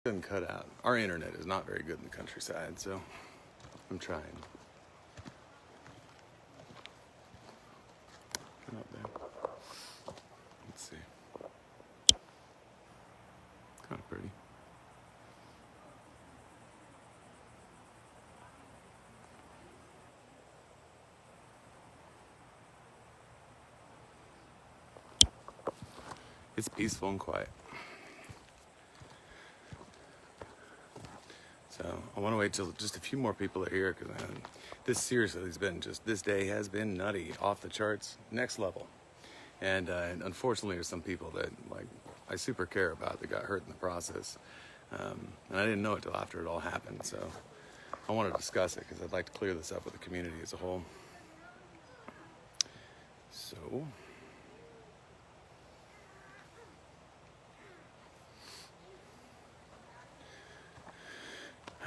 Doesn't cut out. Our internet is not very good in the countryside, so I'm trying. Come up there. Let's see. Kind of pretty. It's peaceful and quiet. So I want to wait till just a few more people are here, because this seriously has been this day has been nutty, off the charts, next level. And unfortunately, there's some people that I super care about that got hurt in the process. And I didn't know it till after it all happened. So I want to discuss it because I'd like to clear this up with the community as a whole. So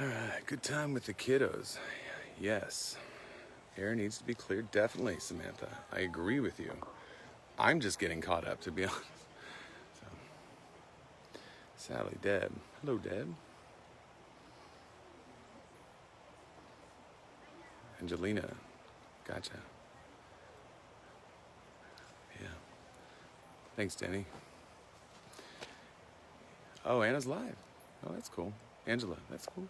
all right, good time with the kiddos. Yes. Hair needs to be cleared. Definitely, Samantha. I agree with you. I'm just getting caught up, to be honest. So, Sally, Deb. Hello, Deb. Angelina. Gotcha. Yeah. Thanks, Denny. Oh, Anna's live. Oh, that's cool. Angela, that's cool.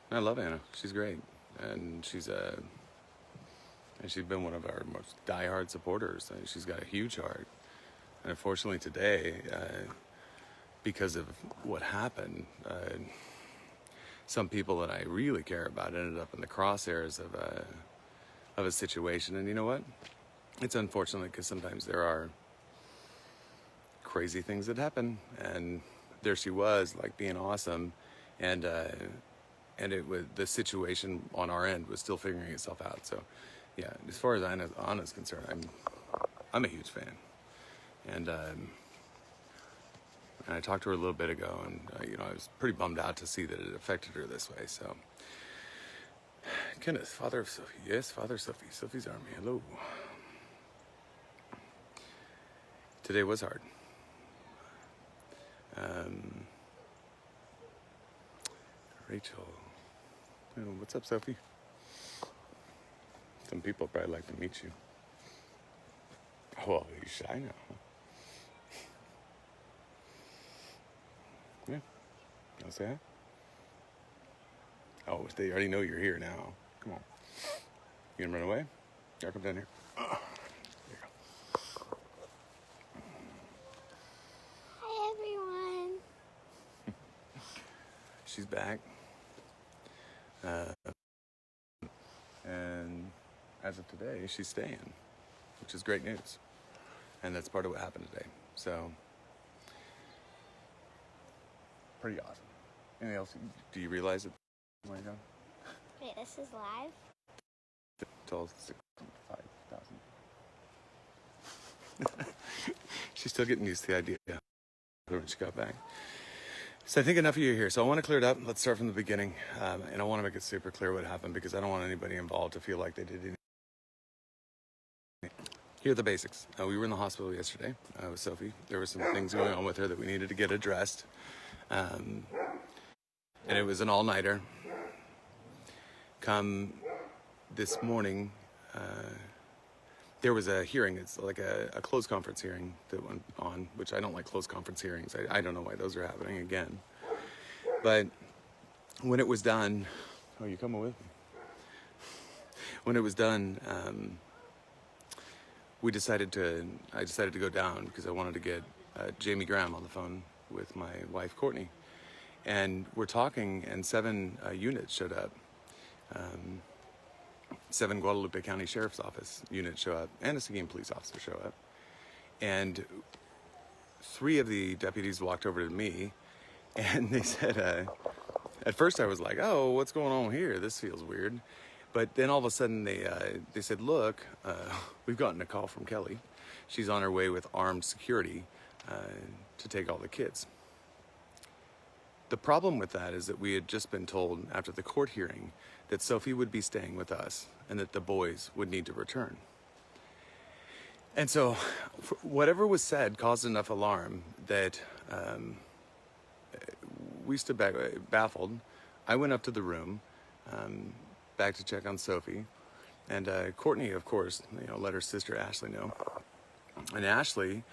I love Anna. She's great. And she's been one of our most diehard supporters. She's got a huge heart. And unfortunately today, because of what happened, some people that I really care about ended up in the crosshairs of a situation. And you know what? It's unfortunate because sometimes there are crazy things that happen. And there she was, being awesome. And the situation on our end was still figuring itself out. So, yeah, as far as Anna's concerned, I'm a huge fan, and I talked to her a little bit ago, and I was pretty bummed out to see that it affected her this way. So, Kenneth, father of Sophie, yes, father of Sophie, Sophie's Army, hello. Today was hard. Rachel. Oh, what's up, Sophie? Some people probably like to meet you. Oh, well, you're shy now, huh? Yeah. I'll say hi. Oh, they already know you're here now. Come on. You gonna run away? Yeah, come down here. There you go. Hi, everyone. She's back. And as of today, she's staying, which is great news. And that's part of what happened today. So, pretty awesome. Anything else? Do you realize it? Oh my God. Wait, this is live? Till 5,000. She's still getting used to the idea when she got back. So I think enough of you here. So I want to clear it up. Let's start from the beginning. And I want to make it super clear what happened, because I don't want anybody involved to feel like they did anything. Here are the basics. We were in the hospital yesterday with Sophie. There were some things going on with her that we needed to get addressed. And it was an all-nighter. Come this morning, there was a hearing. It's like a closed conference hearing that went on, which I don't like closed conference hearings. I don't know why those are happening again. But when it was done, oh, you coming with me? When it was done, I decided to go down because I wanted to get Jamie Graham on the phone with my wife, Courtney. And we're talking, and 7 units showed up. 7 Guadalupe County Sheriff's Office units show up, and a Seguin police officer show up. And 3 of the deputies walked over to me, and they said, at first I was like, oh, what's going on here? This feels weird. But then all of a sudden they said, look, we've gotten a call from Kelly. She's on her way with armed security to take all the kids. The problem with that is that we had just been told after the court hearing that Sophie would be staying with us and that the boys would need to return. And so whatever was said caused enough alarm that we stood back, baffled. I went up to the room, back to check on Sophie, and Courtney, of course, let her sister Ashley know. And Ashley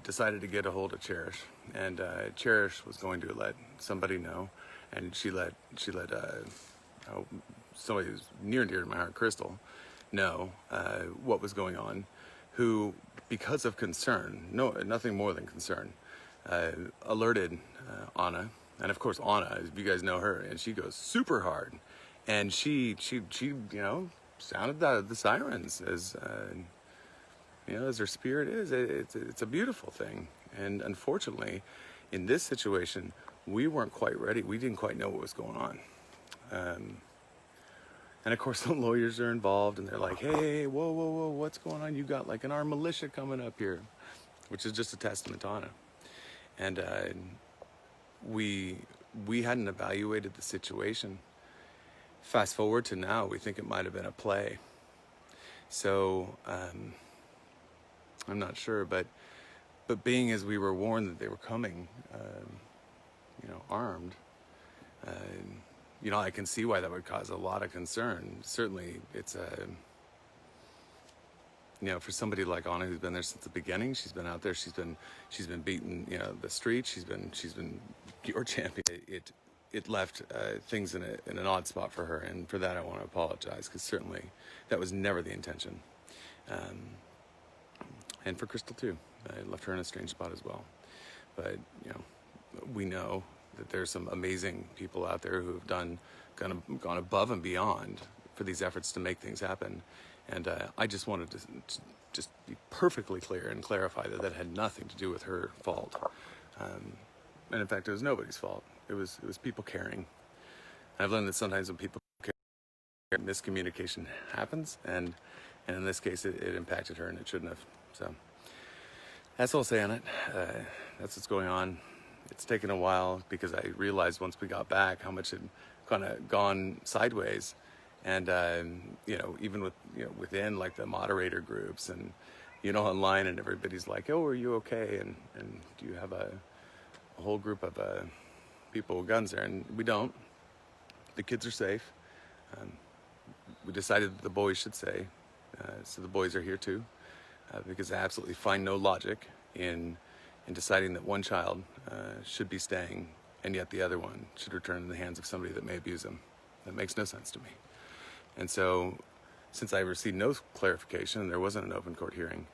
decided to get a hold of Cherish, and Cherish was going to let somebody know, and she let somebody who's near and dear to my heart, Crystal, know what was going on, who, because of concern, nothing more than concern, alerted Anna. And of course Anna, if you guys know her, and she goes super hard, and she sounded the sirens as as her spirit is. It's a beautiful thing. And unfortunately, in this situation, we weren't quite ready. We didn't quite know what was going on. And of course, the lawyers are involved, and they're like, "Hey, whoa, what's going on? You got like an armed militia coming up here," which is just a testament to Anna. And we hadn't evaluated the situation. Fast forward to now, we think it might have been a play. So I'm not sure, but being as we were warned that they were coming, armed, I can see why that would cause a lot of concern. Certainly, it's for somebody like Anna, who's been there since the beginning. She's been out there. She's been beating the streets. She's been your champion. It left things in an odd spot for her, and for that I want to apologize, because certainly that was never the intention. And for Crystal too, I left her in a strange spot as well. But we know that there's some amazing people out there who have gone above and beyond for these efforts to make things happen. And I just wanted to just be perfectly clear and clarify that had nothing to do with her fault. And in fact, it was nobody's fault. It was people caring. I've learned that sometimes when people care, miscommunication happens, and in this case, it impacted her, and it shouldn't have. So that's all I'll say on it. That's what's going on. It's taken a while, because I realized once we got back how much had kind of gone sideways, and even within like the moderator groups and online, and everybody's like, "Oh, are you okay? And do you have a whole group of people with guns there?" And we don't. The kids are safe. We decided that the boys should stay, so the boys are here too, because I absolutely find no logic in deciding that one child should be staying, and yet the other one should return in the hands of somebody that may abuse them. That makes no sense to me. And so, since I received no clarification, there wasn't an open court hearing,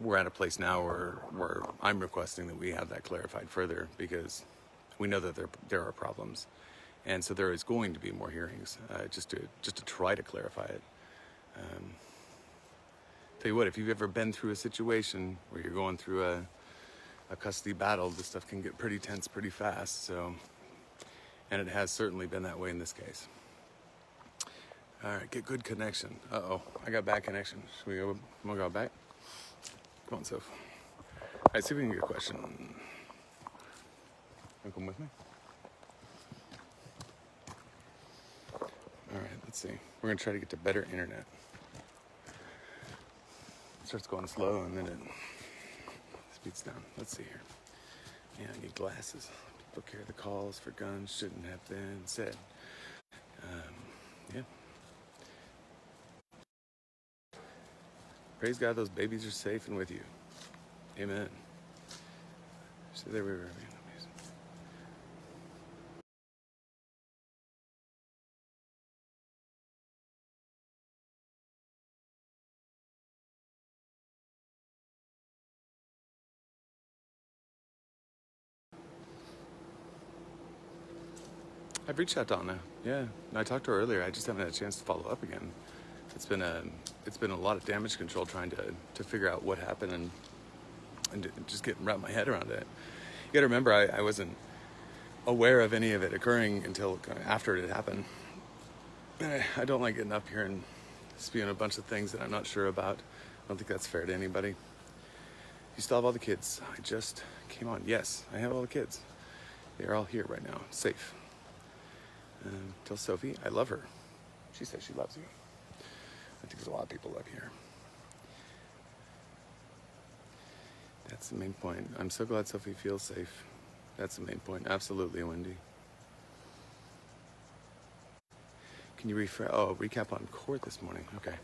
we're at a place now where I'm requesting that we have that clarified further, because we know that there are problems, and so there is going to be more hearings, just to try to clarify it. Tell you what, if you've ever been through a situation where you're going through a custody battle, this stuff can get pretty tense pretty fast. So, and it has certainly been that way in this case. All right, get good connection. Uh-oh, I got bad connection. Should we go? Wanna go back? Come on, Soph. All right, see if we can get a question. You come with me? All right, let's see. We're gonna try to get to better internet. It starts going slow, and then it speeds down. Let's see here. Yeah, I need glasses. People carry the calls for guns shouldn't have been said. Yeah. Praise God, those babies are safe and with you. Amen. So there we were. I've reached out to Anna. Yeah, I talked to her earlier. I just haven't had a chance to follow up again. It's been a lot of damage control trying to figure out what happened and just wrap my head around it. You got to remember, I wasn't aware of any of it occurring until after it had happened. I don't like getting up here and spewing a bunch of things that I'm not sure about. I don't think that's fair to anybody. You still have all the kids. I just came on. Yes, I have all the kids. They're all here right now, safe. Tell Sophie I love her. She says she loves you. I think there's a lot of people love here. That's the main point. I'm so glad Sophie feels safe. That's the main point. Absolutely, Wendy. Can you recap on court this morning? Okay.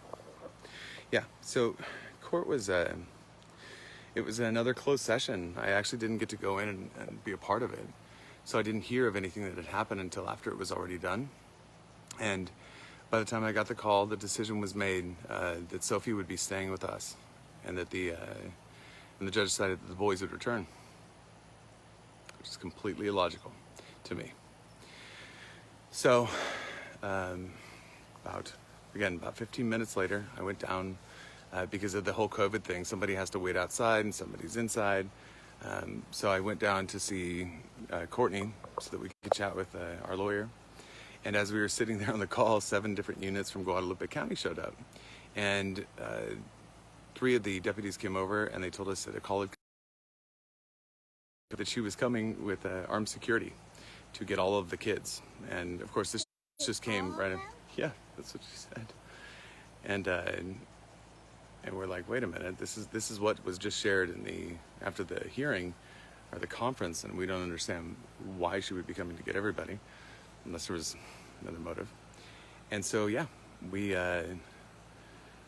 Yeah, so court was, it was another closed session. I actually didn't get to go in and be a part of it. So I didn't hear of anything that had happened until after it was already done. And by the time I got the call, the decision was made that Sophie would be staying with us, and that the judge decided that the boys would return, which is completely illogical to me. So, about 15 minutes later, I went down because of the whole COVID thing. Somebody has to wait outside and somebody's inside. So I went down to see Courtney so that we could chat with our lawyer. And as we were sitting there on the call, 7 different units from Guadalupe County showed up. And 3 of the deputies came over and they told us that a call had that she was coming with armed security to get all of the kids. And of course, this just came right in. Yeah, that's what she said. And we're like, wait a minute, this is what was just shared after the hearing or the conference, and we don't understand why she would be coming to get everybody unless there was another motive. And so yeah,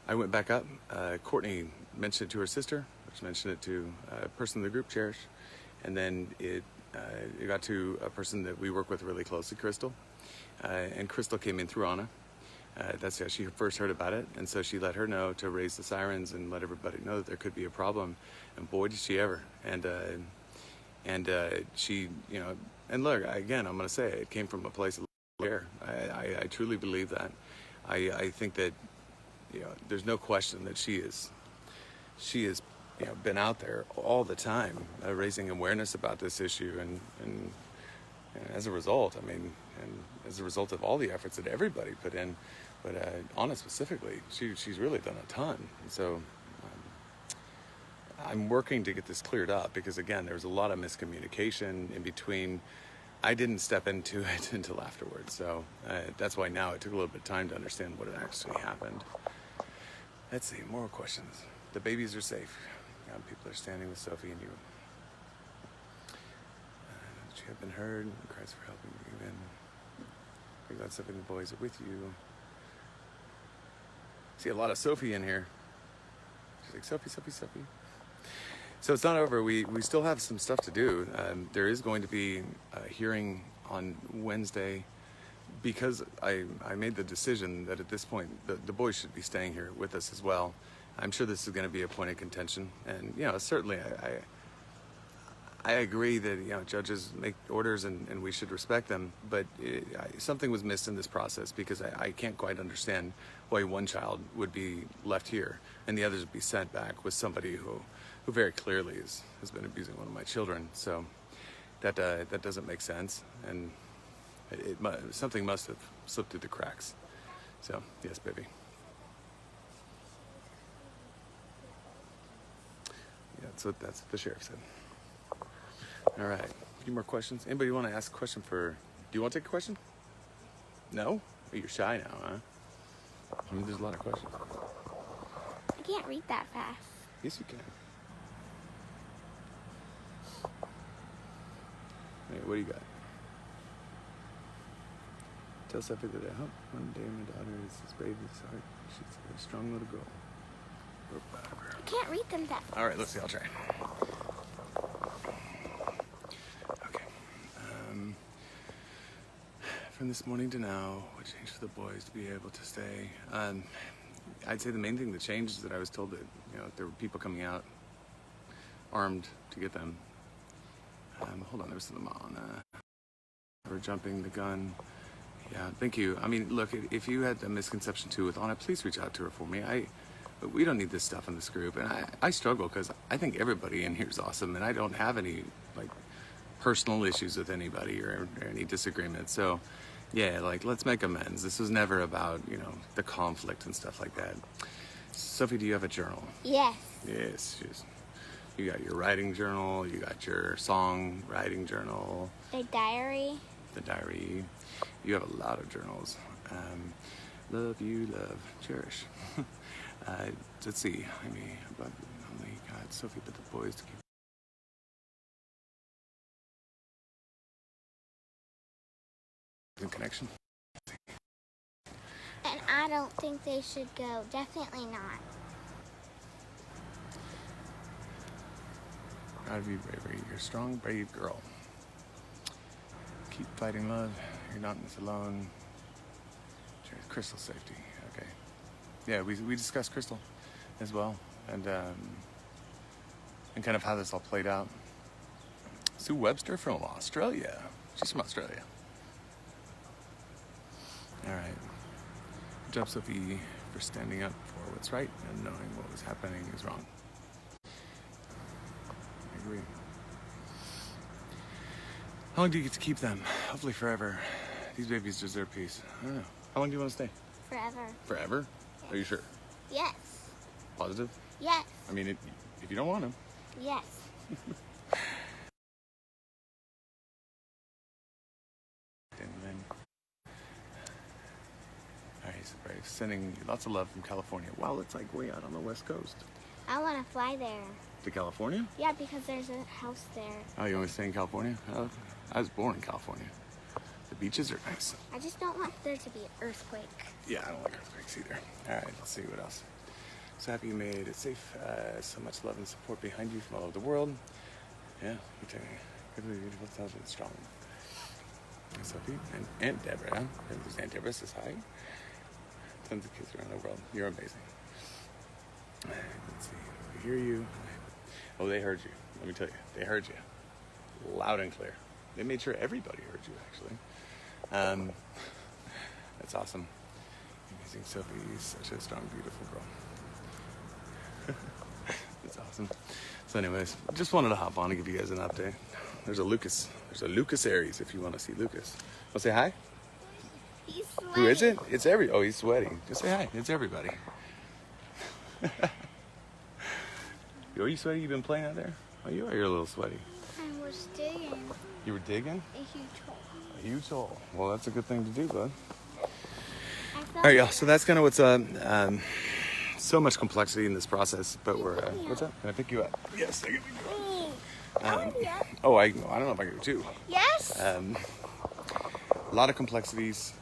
I went back up. Courtney mentioned it to her sister, which mentioned it to a person in the group, Cherish, and then it got to a person that we work with really closely, Crystal, and Crystal came in through Anna. That's how she first heard about it, and so she let her know to raise the sirens and let everybody know that there could be a problem. And boy, did she ever! And she, and look, again, I'm going to say it came from a place of care. I truly believe that. I think that there's no question that she is been out there all the time raising awareness about this issue, and as a result, and as a result of all the efforts that everybody put in, but Anna specifically, she's really done a ton. And so I'm working to get this cleared up because, again, there was a lot of miscommunication in between. I didn't step into it until afterwards, so that's why now it took a little bit of time to understand what had actually happened. Let's see, more questions. The babies are safe. People are standing with Sophie and you. She have been heard. Cries for helping you in. Bring God, Sophie and the boys are with you. See a lot of Sophie in here. She's like, Sophie, Sophie, Sophie. So it's not over. We still have some stuff to do. There is going to be a hearing on Wednesday because I made the decision that at this point the boys should be staying here with us as well. I'm sure this is going to be a point of contention, and certainly I agree that judges make orders and we should respect them, but something was missed in this process because I can't quite understand why one child would be left here and the others would be sent back with somebody who very clearly has been abusing one of my children. So that doesn't make sense, and something must have slipped through the cracks. So yes, baby. Yeah, that's what the sheriff said. All right, a few more questions. Anybody want to ask a question do you want to take a question? No? Oh, you're shy now, huh? There's a lot of questions. I can't read that fast. Yes, you can. Hey, what do you got? Tell Sophie that I hope one day my daughter is as brave as heart. She's a strong little girl. I can't read them that fast. All right, let's see. I'll try. Okay. From this morning to now, what changed for the boys to be able to stay? I'd say the main thing that changed is that I was told that there were people coming out armed to get them. Hold on, there was something on. We're jumping the gun. Yeah, thank you. Look, if you had a misconception too with Anna, please reach out to her for me. We don't need this stuff in this group, and I struggle because I think everybody in here is awesome, and I don't have any personal issues with anybody or any disagreements. So, yeah, let's make amends. This was never about the conflict and stuff like that. Sophie, do you have a journal? Yes. Yes. You got your writing journal. You got your song writing journal. The diary. The diary. You have a lot of journals. Love you, love, cherish. Let's see. But only God, Sophie, but the boys to keep connection. And I don't think they should go. Definitely not. Proud of you, bravery. You're a strong, brave girl. Keep fighting, love. You're not in this alone. Crystal safety. Okay. Yeah, we discussed Crystal as well, and kind of how this all played out. Sue Webster from Australia. She's from Australia. All right. Good job, Sophie, for standing up for what's right and knowing what was happening is wrong. I agree. How long do you get to keep them? Hopefully forever. These babies deserve peace. I don't know. How long do you want to stay? Forever. Forever? Yes. Are you sure? Yes. Positive? Yes. I mean, if you don't want them. Yes. And then, all right, so brave. Sending lots of love from California. Wow, it's like way out on the West Coast. I want to fly there. To California? Yeah, because there's a house there. Oh, you want to stay in California? Oh, I was born in California. The beaches are nice. I just don't want there to be an earthquake. Yeah, I don't like earthquakes either. All right, let's see what else. So happy you made it safe. So much love and support behind you from all over the world. Yeah, you take good, beautiful, intelligent, strong. And Sophie and Aunt Deborah. And there's Aunt Deborah says hi. Tons of kids around the world. You're amazing. Let's see. We hear you. Oh, they heard you. Let me tell you, they heard you loud and clear. They made sure everybody heard you, actually. That's awesome. Amazing Sophie, such a strong, beautiful girl. That's awesome. So anyways, just wanted to hop on and give you guys an update. There's a Lucas Aries if you want to see Lucas. Want to say hi? He's sweaty. Who is it? It's oh, he's sweaty. Just say hi. It's everybody. Are you sweaty? You've been playing out there? Oh, you are. You're a little sweaty. I was digging You were digging? a huge hole. A huge hole. Well, that's a good thing to do, bud. I felt All right, y'all. So that's kind of what's up. So much complexity in this process, but we're. What's up? Can I pick you up? Yes, I can pick you up. Oh, I don't know if I can do too. Yes. A lot of complexities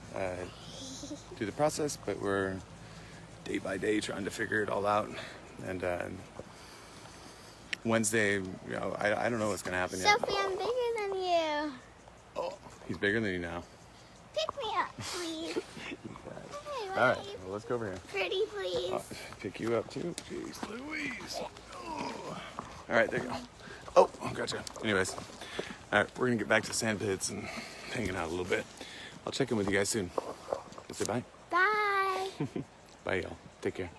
to the process, but we're day by day trying to figure it all out. And Wednesday, you know, I don't know what's gonna happen yet. Sophie, I'm bigger than you. Oh, he's bigger than you now. Pick me up, please. Hey, All right, well, let's go over here. Pretty, please. Pick you up too. Jeez Louise. Oh. All right, there you go. Oh, gotcha. Anyways, all right, we're gonna get back to sand pits and hanging out a little bit. I'll check in with you guys soon. Say bye. Bye. Bye, y'all. Take care.